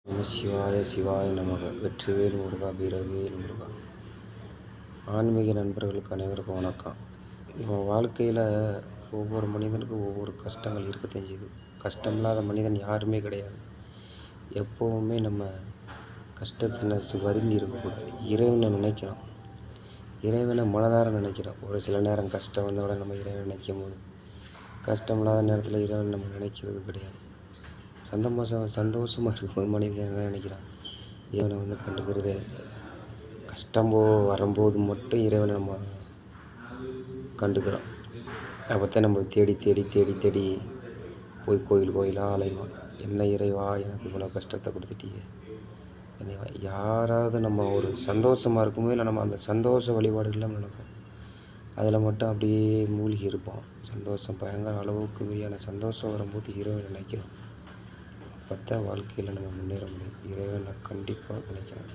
நம சிவாய சிவாய நமக. வெற்றிவேல் முருகா, வீரவேல் முருகா. ஆன்மீக நண்பர்களுக்கு அனைவருக்கும் வணக்கம். நம்ம வாழ்க்கையில் ஒவ்வொரு மனிதனுக்கும் ஒவ்வொரு கஷ்டங்கள் இருக்கத்தான் செய்யுது. கஷ்டம் இல்லாத மனிதன் யாருமே கிடையாது. எப்போவுமே நம்ம கஷ்டத்தை வருந்தி இருக்கக்கூடாது. இறைவனை நினைக்கணும். இறைவனை மனதார நினைக்கிறோம். ஒரு சில நேரம் கஷ்டம் வந்தோட நம்ம இறைவனை நினைக்கும் போது, கஷ்டம் இல்லாத நேரத்தில் இறைவன் நம்ம நினைக்கிறது கிடையாது. சந்தோஷமாக இருக்கும்போது மனிதன் என்ன நினைக்கிறான், இறைவனை கண்டுக்கிறதே கிடையாது. கஷ்டம் வரும்போது மட்டும் இறைவனை நம்ம கண்டுக்கிறோம். அப்போத்தான் நம்ம தேடி தேடி தேடி தேடி போய் கோயிலாக அலைவோம். என்ன இறைவா, எனக்கு இவ்வளோ கஷ்டத்தை கொடுத்துட்டியே. யாராவது நம்ம ஒரு சந்தோஷமாக இருக்கும்போது இல்லை, நம்ம அந்த சந்தோஷ வழிபாடுகளில் நினைப்போம். அதில் மட்டும் அப்படியே மூழ்கி இருப்போம். சந்தோஷம் பயங்கர அளவுக்கு மீறியான சந்தோஷம் வரும்போது இறைவனை நினைக்கிறோம். அப்போ தான் வாழ்க்கையில் நம்ம முன்னேற முடியும். இறைவனை கண்டிப்பாக நினைக்கிறோம்.